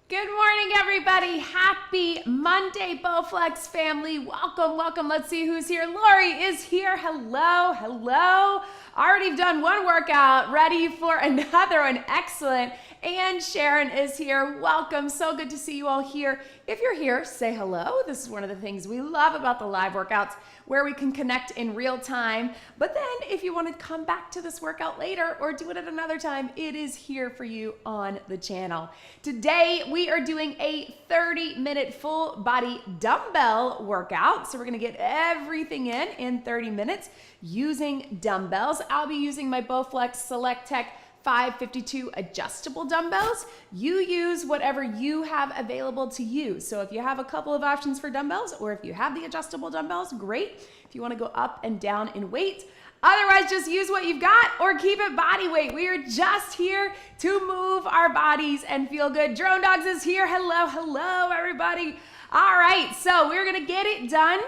Good morning, everybody. Happy Monday, Bowflex family. Welcome, welcome. Let's see who's here. Lori is here. Hello, hello. Already done one workout, ready for another one. Excellent. And Sharon is here. Welcome. So good to see you all here. If you're here, say hello. This is one of the things we love about the live workouts, where we can connect in real time. But then if you want to come back to this workout later or do it at another time, it is here for you on the channel. Today, we are doing a 30-minute full body dumbbell workout. So we're going to get everything in 30 minutes using dumbbells. I'll be using my Bowflex Select Tech 552 adjustable dumbbells. You use whatever you have available to you. So if you have a couple of options for dumbbells, or if you have the adjustable dumbbells, great. If you want to go up and down in weight, otherwise just use what you've got or keep it body weight. We are just here to move our bodies and feel good. Drone Dogs is here. Hello, hello, everybody. All right, so we're gonna get it done.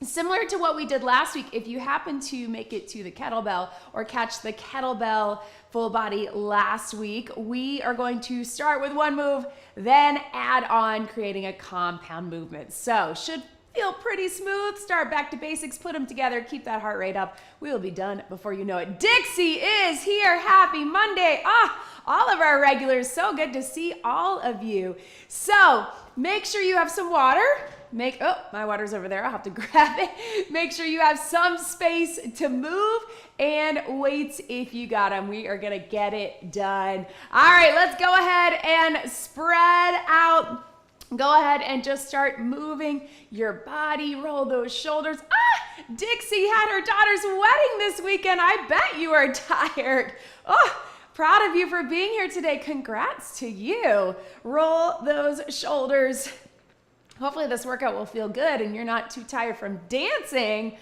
Similar to what we did last week, if you happen to make it to the kettlebell or catch the kettlebell full body last week, we are going to start with one move, then add on creating a compound movement. So should feel pretty smooth. Start back to basics, put them together, keep that heart rate up. We will be done before you know it. Dixie is here. Happy Monday. All of our regulars. So good to see all of you. So make sure you have some water. My water's over there. I'll have to grab it. Make sure you have some space to move and weights if you got them. We are going to get it done. All right, let's go ahead and spread out. Go ahead and just start moving your body. Roll those shoulders. Dixie had her daughter's wedding this weekend. I bet you are tired. Proud of you for being here today. Congrats to you. Roll those shoulders. Hopefully this workout will feel good and you're not too tired from dancing.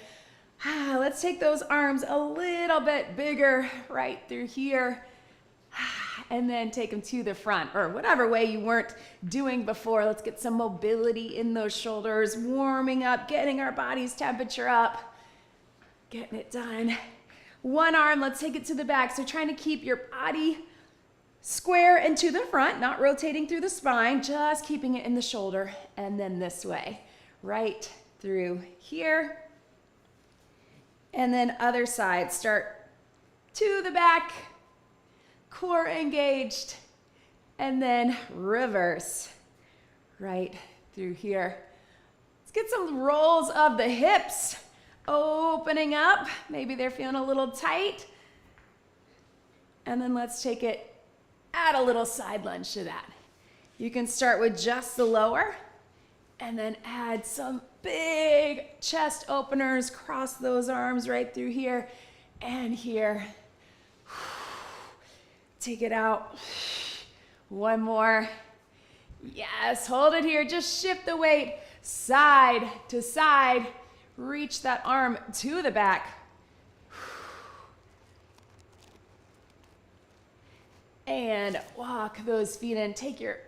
Let's take those arms a little bit bigger right through here. And then take them to the front, or whatever way you weren't doing before. Let's get some mobility in those shoulders, warming up, getting our body's temperature up, getting it done. One arm, let's take it to the back. So trying to keep your body square and to the front, not rotating through the spine, just keeping it in the shoulder. And then this way, right through here. And then other side, start to the back, core engaged, and then reverse right through here. Let's get some rolls of the hips, opening up. Maybe they're feeling a little tight. And then let's take it, add a little side lunge to that. You can start with just the lower and then add some big chest openers. Cross those arms right through here and here. Take it out. One more. Yes, hold it here. Just shift the weight side to side. Reach that arm to the back. And walk those feet in. Take your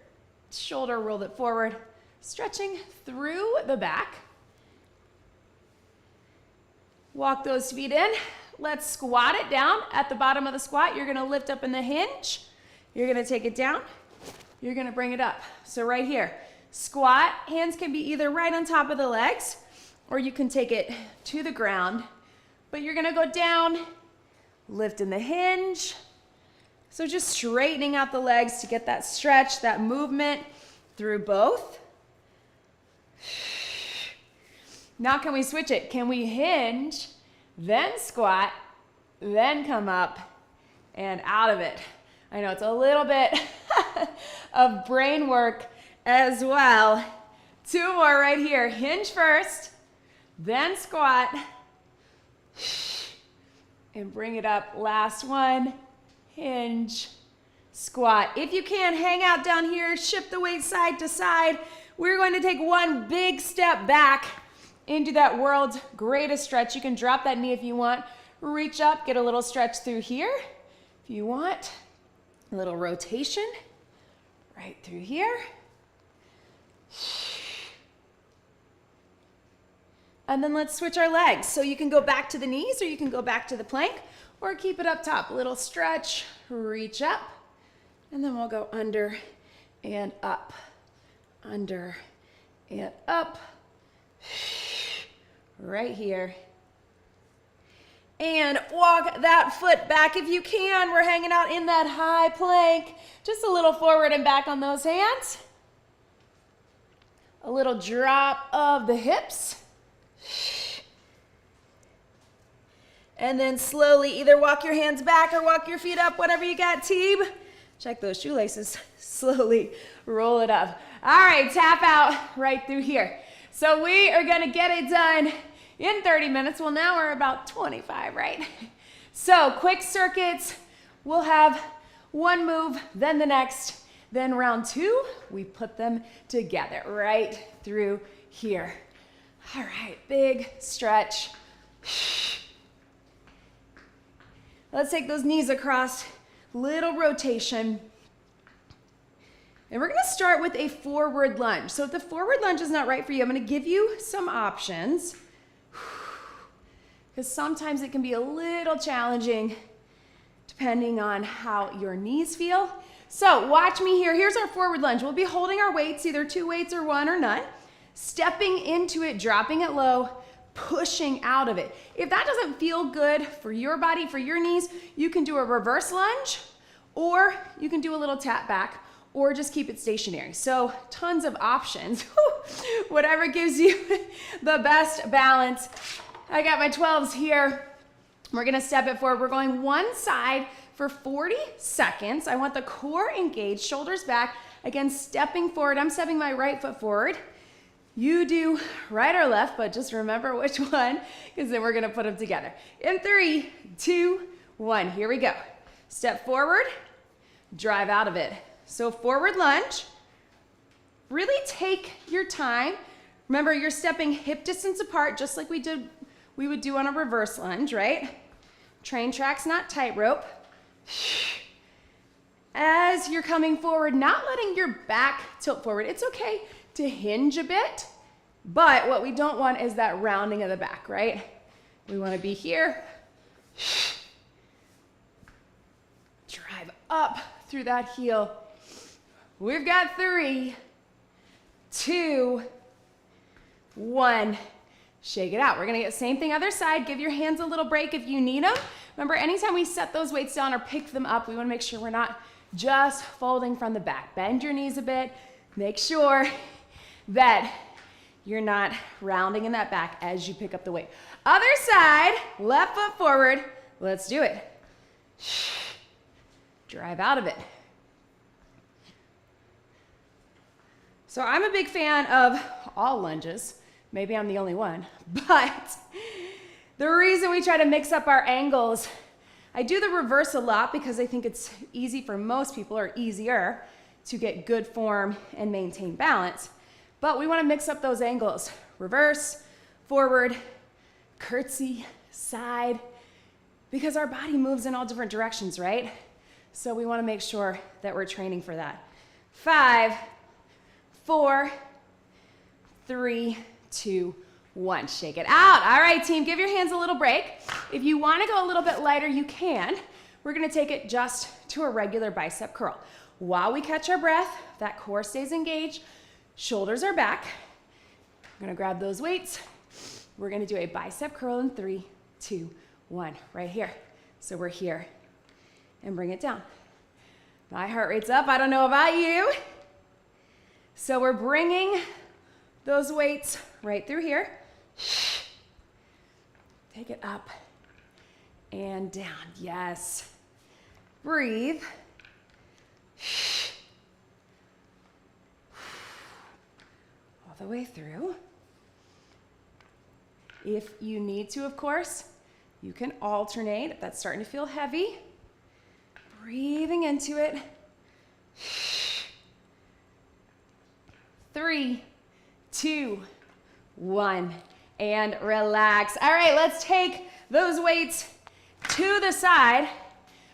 shoulder, roll it forward. Stretching through the back. Walk those feet in. Let's squat it down. At the bottom of the squat, you're gonna lift up in the hinge. You're gonna take it down. You're gonna bring it up. So right here, squat. Hands can be either right on top of the legs, or you can take it to the ground. But you're gonna go down, lift in the hinge. So just straightening out the legs to get that stretch, that movement through both. Now can we switch it? Can we hinge, then squat, then come up and out of it? I know it's a little bit of brain work as well. Two more right here. Hinge first, then squat, and bring it up. Last one. Hinge, squat. If you can, hang out down here, shift the weight side to side. We're going to take one big step back into that world's greatest stretch. You can drop that knee if you want. Reach up, get a little stretch through here. If you want, a little rotation right through here. And then let's switch our legs. So you can go back to the knees or you can go back to the plank or keep it up top. A little stretch, reach up, and then we'll go under and up, under, and up, right here. And walk that foot back if you can. We're hanging out in that high plank. Just a little forward and back on those hands. A little drop of the hips. And then slowly either walk your hands back or walk your feet up, whatever you got, team. Check those shoelaces. Slowly roll it up. All right, tap out right through here. So we are gonna get it done in 30 minutes. Well, now we're about 25, right? So quick circuits. We'll have one move, then the next, then round two, we put them together right through here. All right, big stretch. Let's take those knees across, little rotation. And we're gonna start with a forward lunge. So if the forward lunge is not right for you, I'm gonna give you some options, because sometimes it can be a little challenging depending on how your knees feel. So watch me here. Here's our forward lunge. We'll be holding our weights, either 2 weights or 1 or none, stepping into it, dropping it low, pushing out of it. If that doesn't feel good for your body, for your knees, you can do a reverse lunge, or you can do a little tap back, or just keep it stationary. So tons of options. Whatever gives you the best balance. I got my 12s here. We're gonna step it forward. We're going one side for 40 seconds. I want the core engaged, shoulders back. Again, stepping forward. I'm stepping my right foot forward. You do right or left, but just remember which one, because then we're gonna put them together. In 3, 2, 1, here we go. Step forward, drive out of it. So forward lunge, really take your time. Remember, you're stepping hip distance apart, just like we would do on a reverse lunge, right? Train tracks, not tightrope. As you're coming forward, not letting your back tilt forward. It's okay to hinge a bit, but what we don't want is that rounding of the back, right? We want to be here. Drive up through that heel. We've got 3, 2, 1. Shake it out. We're gonna get same thing other side. Give your hands a little break if you need them. Remember, anytime we set those weights down or pick them up, we wanna make sure we're not just folding from the back. Bend your knees a bit. Make sure that you're not rounding in that back as you pick up the weight. Other side, left foot forward. Let's do it. Drive out of it. So I'm a big fan of all lunges. Maybe I'm the only one, but the reason we try to mix up our angles, I do the reverse a lot because I think it's easy for most people, or easier, to get good form and maintain balance. But we want to mix up those angles. Reverse, forward, curtsy, side, because our body moves in all different directions, right? So we want to make sure that we're training for that. 5, 4, 3, 2, 1. Shake it out. All right, team, give your hands a little break. If you want to go a little bit lighter, you can. We're going to take it just to a regular bicep curl. While we catch our breath, that core stays engaged, shoulders are back. I'm going to grab those weights. We're going to do a bicep curl in 3, 2, 1, right here. So we're here, and bring it down. My heart rate's up. I don't know about you. So we're bringing those weights right through here. Take it up and down. Yes. Breathe. All the way through. If you need to, of course, you can alternate if that's starting to feel heavy. Breathing into it. 3, 2, 1, and relax. All right, let's take those weights to the side.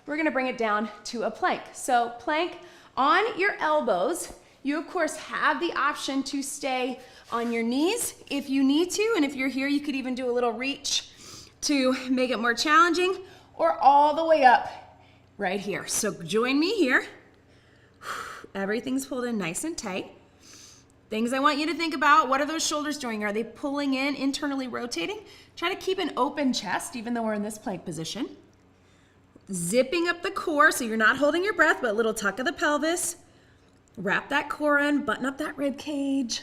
We're gonna bring it down to a plank. So plank on your elbows. You, of course, have the option to stay on your knees if you need to, and if you're here, you could even do a little reach to make it more challenging, or all the way up right here. So join me here, Everything's pulled in nice and tight. Things I want you to think about, what are those shoulders doing? Are they pulling in, internally rotating? Try to keep an open chest, even though we're in this plank position. Zipping up the core, so you're not holding your breath, but a little tuck of the pelvis. Wrap that core in, button up that rib cage,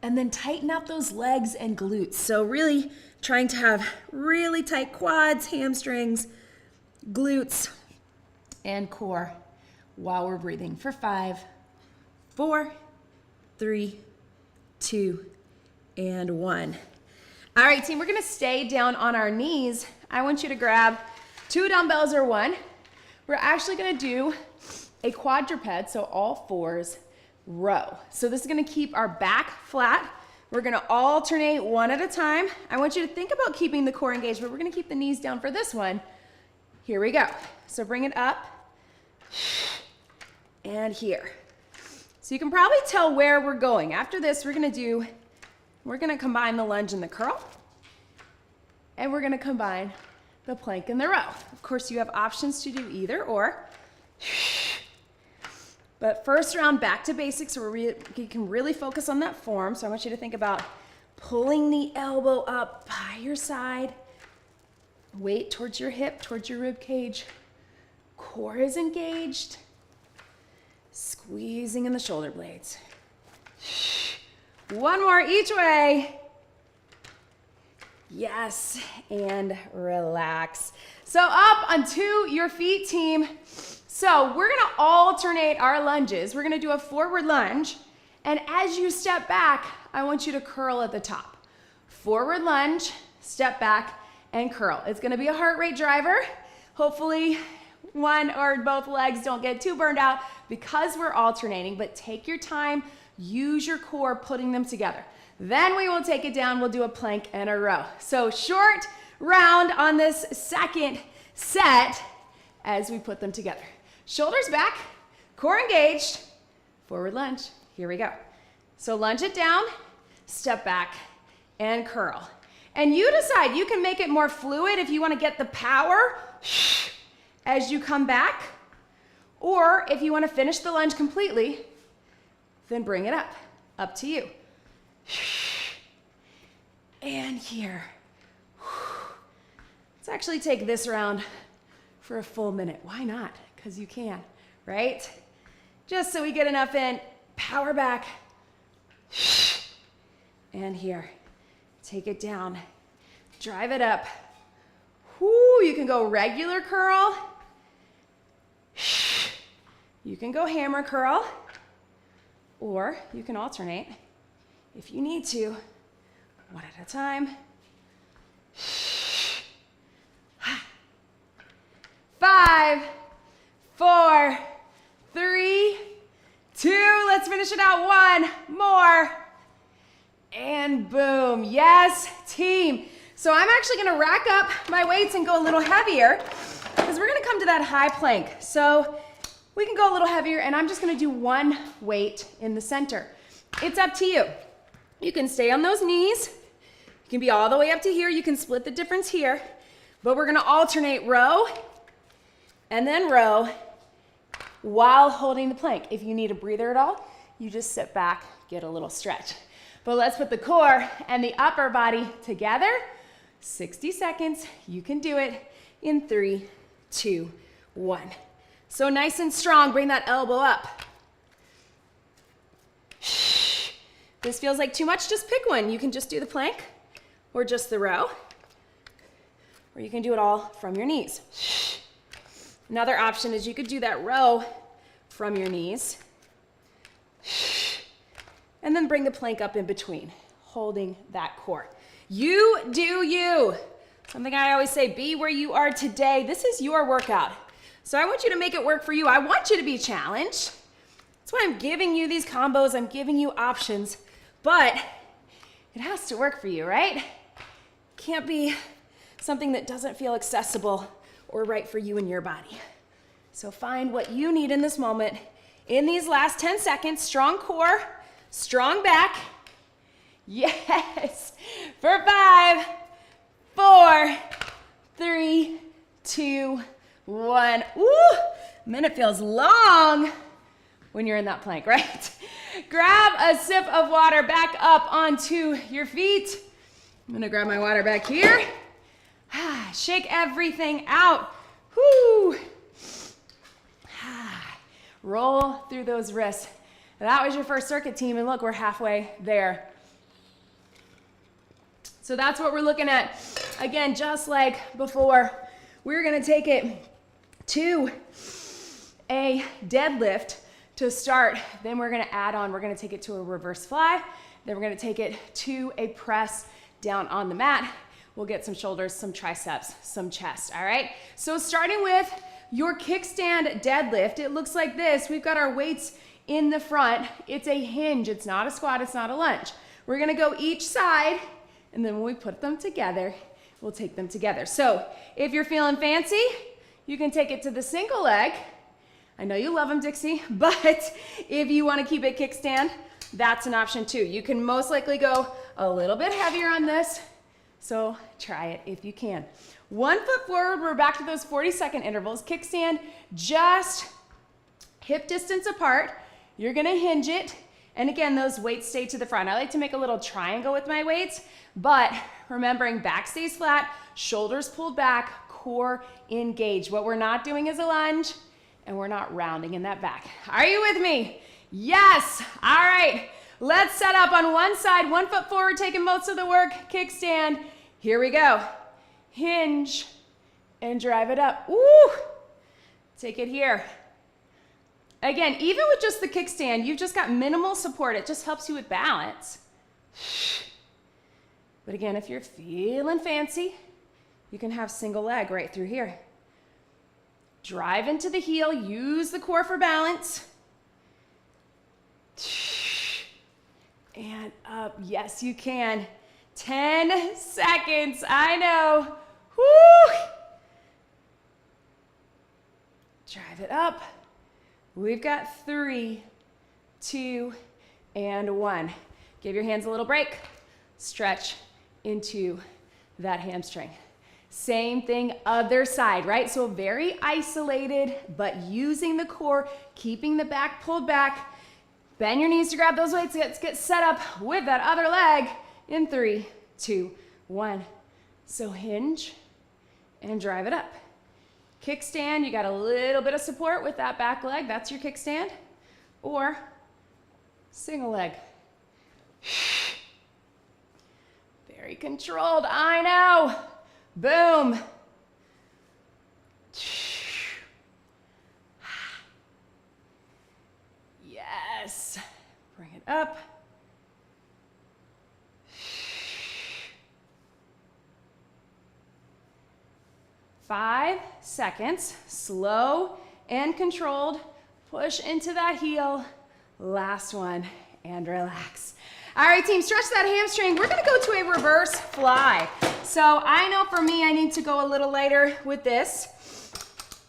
and then tighten up those legs and glutes. So really trying to have really tight quads, hamstrings, glutes, and core while we're breathing for 5, 4, 3, 2, and 1. All right, team, we're gonna stay down on our knees. I want you to grab 2 dumbbells or 1. We're actually gonna do a quadruped, so all 4s row. So this is gonna keep our back flat. We're gonna alternate one at a time. I want you to think about keeping the core engaged, but we're gonna keep the knees down for this one. Here we go. So bring it up and here. So you can probably tell where we're going. After this, we're gonna combine the lunge and the curl, and we're gonna combine the plank and the row. Of course, you have options to do either or. But first round, back to basics, where you can really focus on that form. So I want you to think about pulling the elbow up by your side, weight towards your hip, towards your rib cage. Core is engaged. Squeezing in the shoulder blades. One more each way. Yes, and relax. So up onto your feet, team. So we're gonna alternate our lunges. We're gonna do a forward lunge, and as you step back, I want you to curl at the top. Forward lunge, step back, and curl. It's gonna be a heart rate driver. Hopefully one or both legs don't get too burned out because we're alternating, but take your time, use your core putting them together. Then we will take it down, we'll do a plank and a row. So short round on this second set as we put them together. Shoulders back, core engaged, forward lunge. Here we go. So lunge it down, step back, and curl. And you decide, you can make it more fluid if you want to get the power as you come back, or if you want to finish the lunge completely, then bring it up to you. And here. Let's actually take this round for a full minute. Why not? Because you can, right? Just so we get enough in, power back. And here, take it down, drive it up. Whoo, you can go regular curl. You can go hammer curl, or you can alternate if you need to, one at a time. 5, 4, 3, 2, let's finish it out. 1 more. And boom, yes, team. So I'm actually gonna rack up my weights and go a little heavier because we're gonna come to that high plank. So we can go a little heavier, and I'm just gonna do 1 weight in the center. It's up to you. You can stay on those knees. You can be all the way up to here. You can split the difference here, but we're gonna alternate row and then row while holding the plank. If you need a breather at all, you just sit back, get a little stretch. But let's put the core and the upper body together. 60 seconds, you can do it in 3, 2, 1. So nice and strong, bring that elbow up. This feels like too much, just pick one. You can just do the plank or just the row, or you can do it all from your knees. Another option is you could do that row from your knees and then bring the plank up in between, holding that core. You do you. Something I always say, be where you are today. This is your workout. So I want you to make it work for you. I want you to be challenged. That's why I'm giving you these combos. I'm giving you options, but it has to work for you, right? Can't be something that doesn't feel accessible or right for you and your body. So find what you need in this moment. In these last 10 seconds, strong core, strong back. Yes. For 5, 4, 3, 2, 1. Ooh, minute feels long. when you're in that plank, right? Grab a sip of water, back up onto your feet. I'm gonna grab my water back here. Shake everything out. Whoo. Roll through those wrists. That was your first circuit, team, and look, we're halfway there. So that's what we're looking at. Again, just like before, we're gonna take it to a deadlift to start. Then we're gonna add on, we're gonna take it to a reverse fly. Then we're gonna take it to a press down on the mat. We'll get some shoulders, some triceps, some chest, all right? So starting with your kickstand deadlift, it looks like this. We've got our weights in the front. It's a hinge, it's not a squat, it's not a lunge. We're gonna go each side, and then when we put them together, we'll take them together. So if you're feeling fancy, you can take it to the single leg. I know you love them, Dixie, but if you wanna keep it kickstand, that's an option too. You can most likely go a little bit heavier on this, so try it if you can. 1 foot forward, we're back to those 40-second intervals. Kickstand, just hip distance apart. You're gonna hinge it, and again, those weights stay to the front. I like to make a little triangle with my weights, but remembering back stays flat, shoulders pulled back, core engaged. What we're not doing is a lunge, and we're not rounding in that back. Are you with me? Yes, all right. Let's set up on one side, 1 foot forward, taking most of the work, kickstand. Here we go. Hinge and drive it up. Woo! Take it here. Again, even with just the kickstand, you've just got minimal support. It just helps you with balance. But again, if you're feeling fancy, you can have single leg right through here. Drive into the heel, use the core for balance. And up, yes you can. 10 seconds, I know. Woo! Drive it up. We've got 3, 2, and 1. Give your hands a little break. Stretch into that hamstring. Same thing, other side, right? So very isolated, but using the core, keeping the back pulled back. Bend your knees to grab those weights. Let's get set up with that other leg in 3, 2, 1. So hinge and drive it up. Kickstand, you got a little bit of support with that back leg. That's your kickstand. Or single leg. Very controlled, I know. Boom. Yes. Bring it up. Five seconds, slow and controlled. Push into that heel. Last one, and relax. All right, team, stretch that hamstring. We're gonna go to a reverse fly. So I know for me, I need to go a little lighter with this.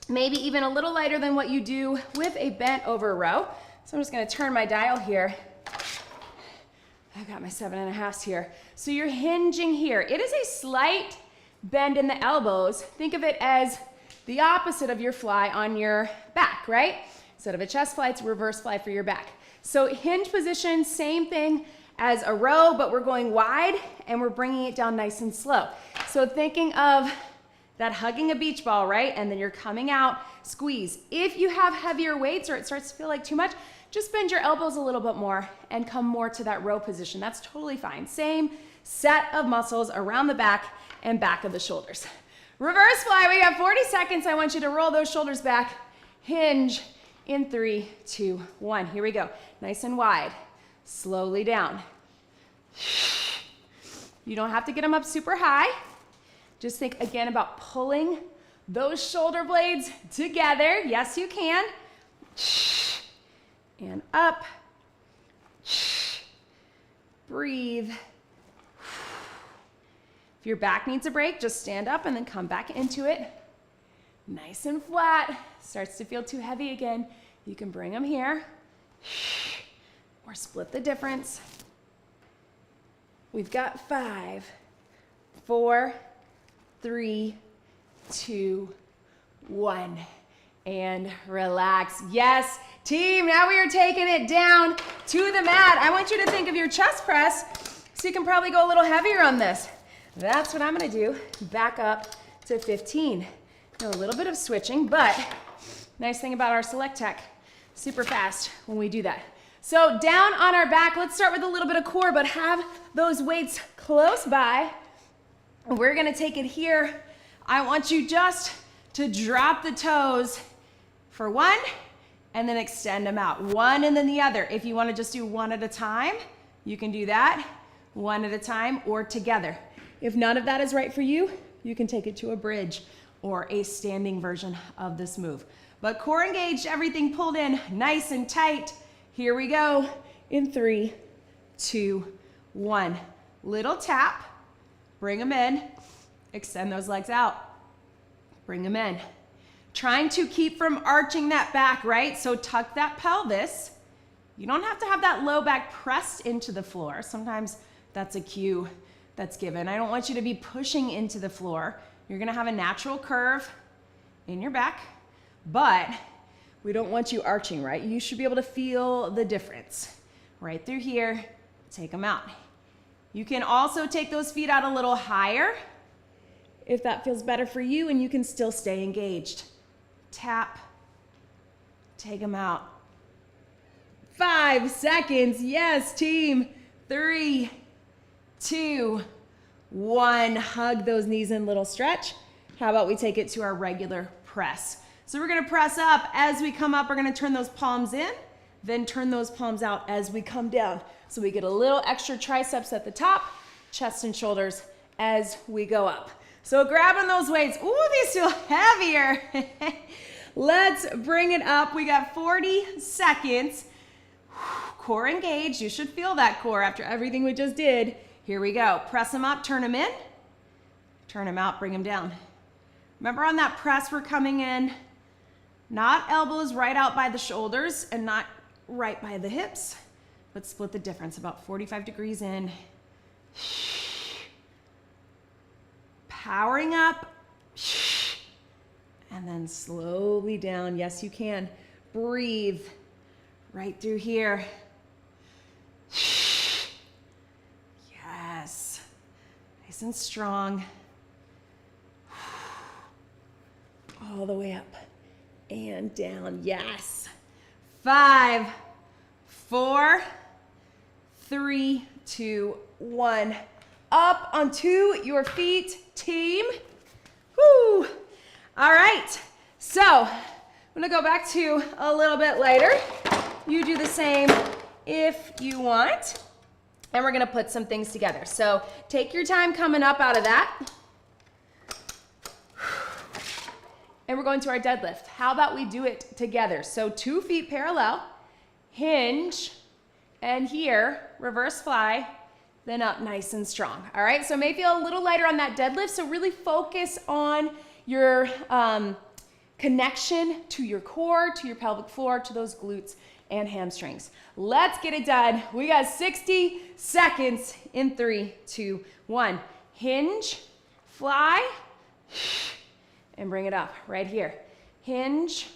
Maybe even a little lighter than what you do with a bent over row. So I'm just gonna turn my dial here. I've got my 7.5s here. So you're hinging here. It is a slight bend in the elbows. Think of it as the opposite of your fly on your back, right? Instead of a chest fly, it's a reverse fly for your back. So hinge position, same thing as a row, but we're going wide and we're bringing it down nice and slow. So thinking of that hugging a beach ball, right? And then you're coming out, squeeze. If you have heavier weights or it starts to feel like too much, just bend your elbows a little bit more and come more to that row position. That's totally fine. Same set of muscles around the back and back of the shoulders. Reverse fly, we got 40 seconds. I want you to roll those shoulders back. Hinge in 3, 2, 1. Here we go. Nice and wide. Slowly down. You don't have to get them up super high. Just think again about pulling those shoulder blades together. Yes, you can. And up. Breathe. If your back needs a break, just stand up and then come back into it. Nice and flat. Starts to feel too heavy again. You can bring them here or split the difference. We've got 5, 4, 3, 2, 1. and relax. Yes, team, now we are taking it down to the mat. I want you to think of your chest press, so you can probably go a little heavier on this. That's what I'm gonna do. Back up to 15. A little bit of switching, but nice thing about our Select Tech, super fast when we do that. So down on our back, let's start with a little bit of core, but have those weights close by. We're gonna take it here. I want you just to drop the toes for one, and then extend them out. One and then the other. If you wanna just do one at a time, you can do that, one at a time or together. If none of that is right for you, you can take it to a bridge or a standing version of this move. But core engaged, everything pulled in nice and tight. Here we go in 3, 2, 1. Little tap, bring them in, extend those legs out, bring them in. Trying to keep from arching that back, right? So tuck that pelvis. You don't have to have that low back pressed into the floor. Sometimes that's a cue that's given. I don't want you to be pushing into the floor. You're gonna have a natural curve in your back, but we don't want you arching, right? You should be able to feel the difference. Right through here, take them out. You can also take those feet out a little higher if that feels better for you, and you can still stay engaged. Tap, take them out. 5 seconds, yes team. 3, 2, 1. Hug those knees in, little stretch. How about we take it to our regular press? So we're gonna press up. As we come up, we're gonna turn those palms in, then turn those palms out as we come down. So we get a little extra triceps at the top, chest and shoulders as we go up. So grabbing those weights, ooh, these feel heavier. Let's bring it up. We got 40 seconds. Core engaged, you should feel that core after everything we just did. Here we go, press them up, turn them in, turn them out, bring them down. Remember on that press, we're coming in, not elbows right out by the shoulders and not right by the hips, but split the difference, about 45 degrees in. Powering up, and then slowly down. Yes, you can. Breathe right through here. Yes, nice and strong. All the way up and down. Yes. 5, 4, 3, 2, 1. Up onto your feet, team. Woo. All right. So I'm gonna go back to a little bit lighter. You do the same if you want. And we're gonna put some things together. So take your time coming up out of that. And we're going to our deadlift. How about we do it together? So 2 feet parallel, hinge, and here, reverse fly, then up nice and strong. All right, so it may feel a little lighter on that deadlift, so really focus on your connection to your core, to your pelvic floor, to those glutes and hamstrings. Let's get it done. We got 60 seconds in 3, 2, 1. Hinge, fly, and bring it up right here. Hinge,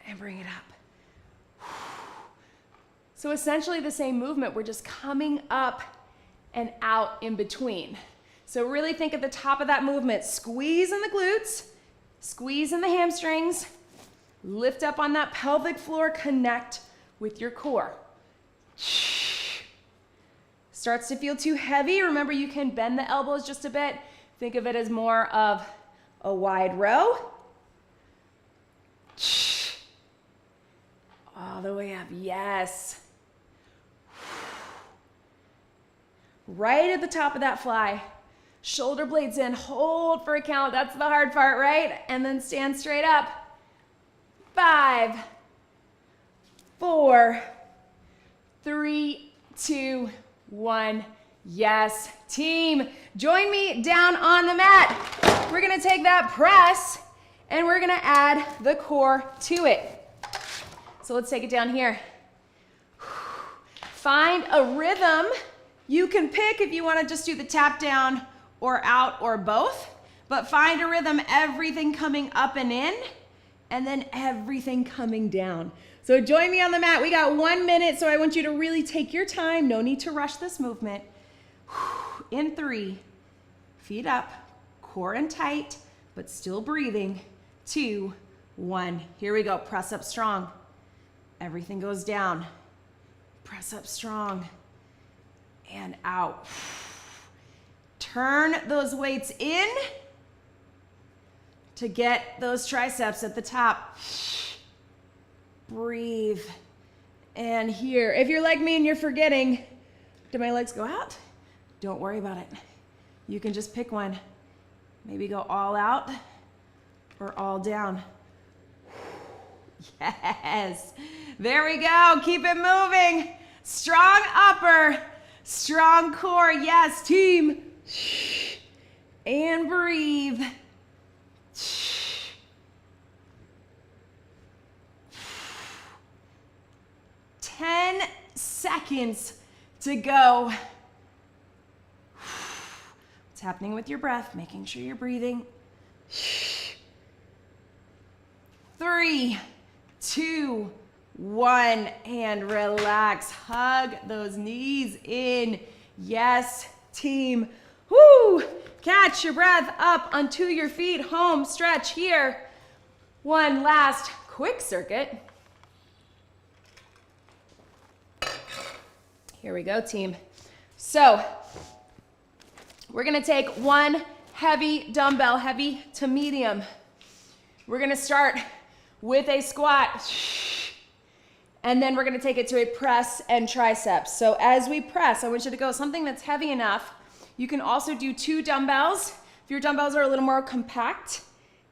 and bring it up. So essentially the same movement, we're just coming up and out in between. So really think at the top of that movement, squeeze in the glutes, squeeze in the hamstrings, lift up on that pelvic floor, connect with your core. Starts to feel too heavy, remember you can bend the elbows just a bit. Think of it as more of a wide row. All the way up, yes. Right at the top of that fly. Shoulder blades in, hold for a count. That's the hard part, right? And then stand straight up. 5, 4, 3, 2, 1. Yes, team, join me down on the mat. We're gonna take that press and we're gonna add the core to it. So let's take it down here. Find a rhythm. You can pick if you wanna just do the tap down or out or both, but find a rhythm, everything coming up and in, and then everything coming down. So join me on the mat. We got 1 minute, so I want you to really take your time. No need to rush this movement. In 3, feet up, core in tight, but still breathing. 2, 1. Here we go. Press up strong. Everything goes down. Press up strong and out. Turn those weights in to get those triceps at the top. Breathe. And here, if you're like me and you're forgetting, do my legs go out? Don't worry about it. You can just pick one. Maybe go all out or all down. Yes. There we go. Keep it moving. Strong upper, strong core. Yes, team. And breathe. 10 seconds to go. What's happening with your breath? Making sure you're breathing. 3, 2, 1, and relax. Hug those knees in. Yes, team. Woo! Catch your breath up onto your feet. Home stretch here. One last quick circuit. Here we go, team. So we're gonna take one heavy dumbbell, heavy to medium. We're gonna start with a squat, and then we're gonna take it to a press and triceps. So as we press, I want you to go something that's heavy enough. You can also do 2 dumbbells. If your dumbbells are a little more compact,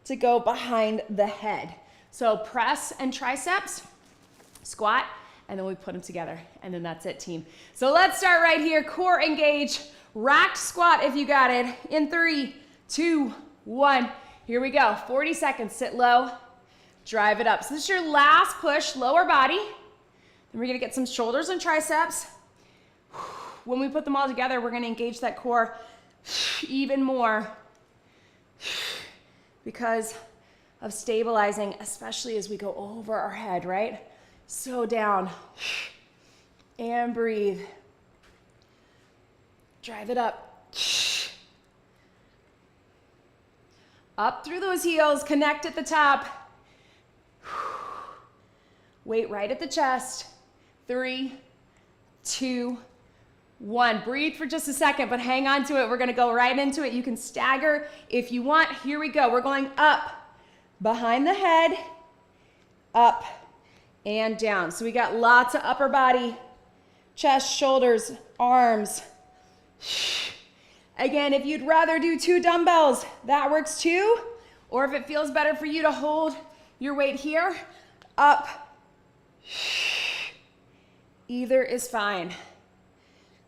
to go behind the head. So press and triceps, squat, and then we put them together, and then that's it, team. So let's start right here. Core engage, racked squat if you got it. In 3, 2, 1. Here we go. 40 seconds. Sit low, drive it up. So this is your last push, lower body. Then we're gonna get some shoulders and triceps. When we put them all together, we're gonna engage that core even more because of stabilizing, especially as we go over our head, right? So down and breathe. Drive it up. Up through those heels, connect at the top. Weight right at the chest. 3, 2, 1. Breathe for just a second, but hang on to it. We're gonna go right into it. You can stagger if you want. Here we go. We're going up, behind the head, up, and down. So we got lots of upper body, chest, shoulders, arms. Again, if you'd rather do 2 dumbbells, that works too. Or if it feels better for you to hold your weight here, up. Either is fine.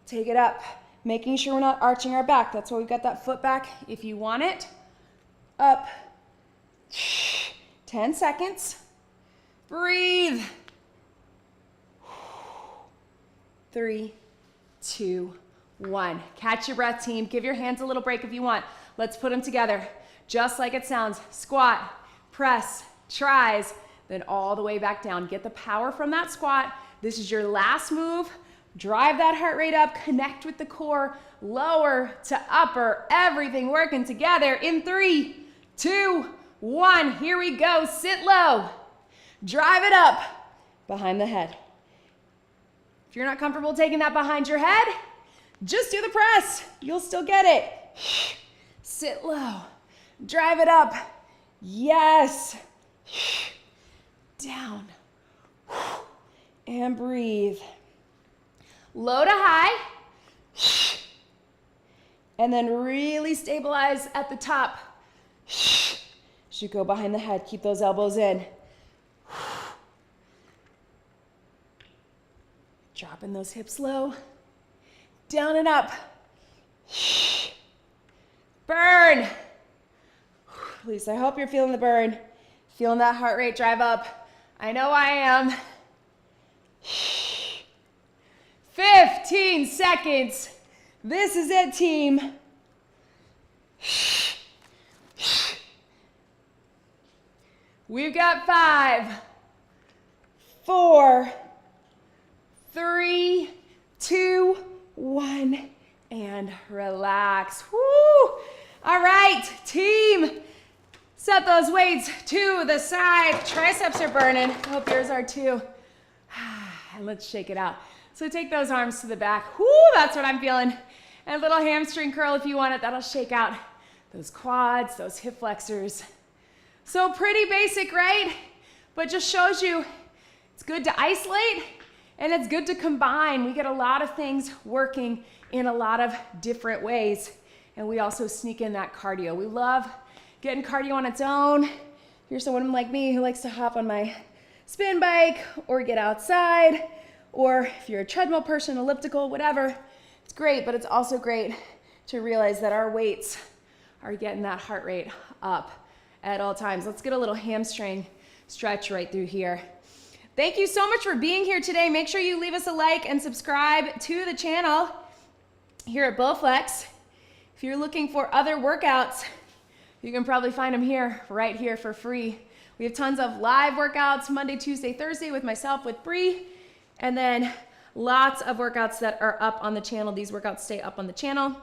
Take it up, making sure we're not arching our back. That's why we've got that foot back. If you want it, up. 10 seconds. Breathe. 3, 2, 1. Catch your breath, team. Give your hands a little break if you want. Let's put them together, just like it sounds. Squat, press, tries, then all the way back down. Get the power from that squat. This is your last move. Drive that heart rate up, connect with the core, lower to upper, everything working together. In 3, 2, 1. Here we go. Sit low. Drive it up behind the head. If you're not comfortable taking that behind your head, just do the press. You'll still get it. Sit low. Drive it up. Yes. Down. And breathe. Low to high. And then really stabilize at the top. As you go behind the head, keep those elbows in. Dropping those hips low. Down and up. Burn. At least I hope you're feeling the burn. Feeling that heart rate drive up. I know I am. 15 seconds. This is it, team. We've got 5, 4, 3, 2, 1, and relax. Woo! All right, team. Set those weights to the side. Triceps are burning. I hope yours are too. And let's shake it out. So take those arms to the back. Woo, that's what I'm feeling. And a little hamstring curl if you want it. That'll shake out those quads, those hip flexors. So pretty basic, right? But just shows you it's good to isolate and it's good to combine. We get a lot of things working in a lot of different ways. And we also sneak in that cardio. We love getting cardio on its own. If you're someone like me who likes to hop on my spin bike or get outside, or if you're a treadmill person, elliptical, whatever, it's great, but it's also great to realize that our weights are getting that heart rate up at all times. Let's get a little hamstring stretch right through here. Thank you so much for being here today. Make sure you leave us a like and subscribe to the channel here at Bowflex. If you're looking for other workouts, you can probably find them here, right here for free. We have tons of live workouts Monday, Tuesday, Thursday with myself, with Bree, and then lots of workouts that are up on the channel. These workouts stay up on the channel,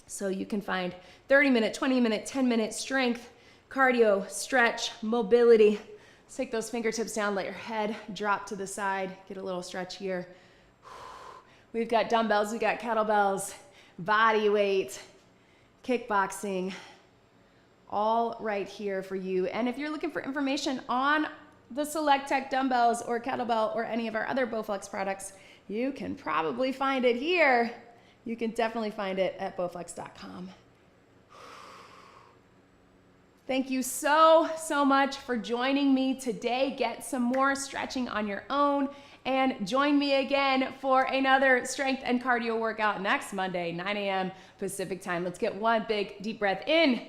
so you can find 30-minute, 20-minute, 10-minute strength, cardio, stretch, mobility. Let's take those fingertips down, let your head drop to the side, get a little stretch here. We've got dumbbells, we got kettlebells, body weight, kickboxing, all right here for you. And if you're looking for information on the Select Tech dumbbells or kettlebell or any of our other Bowflex products, you can probably find it here. You can definitely find it at bowflex.com. Thank you so much for joining me today. Get some more stretching on your own and join me again for another strength and cardio workout next Monday, 9 a.m. Pacific time. Let's get one big deep breath in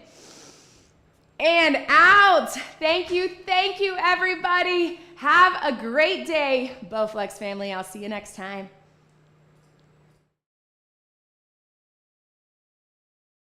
and out. Thank you everybody. Have a great day, Bowflex family. I'll see you next time.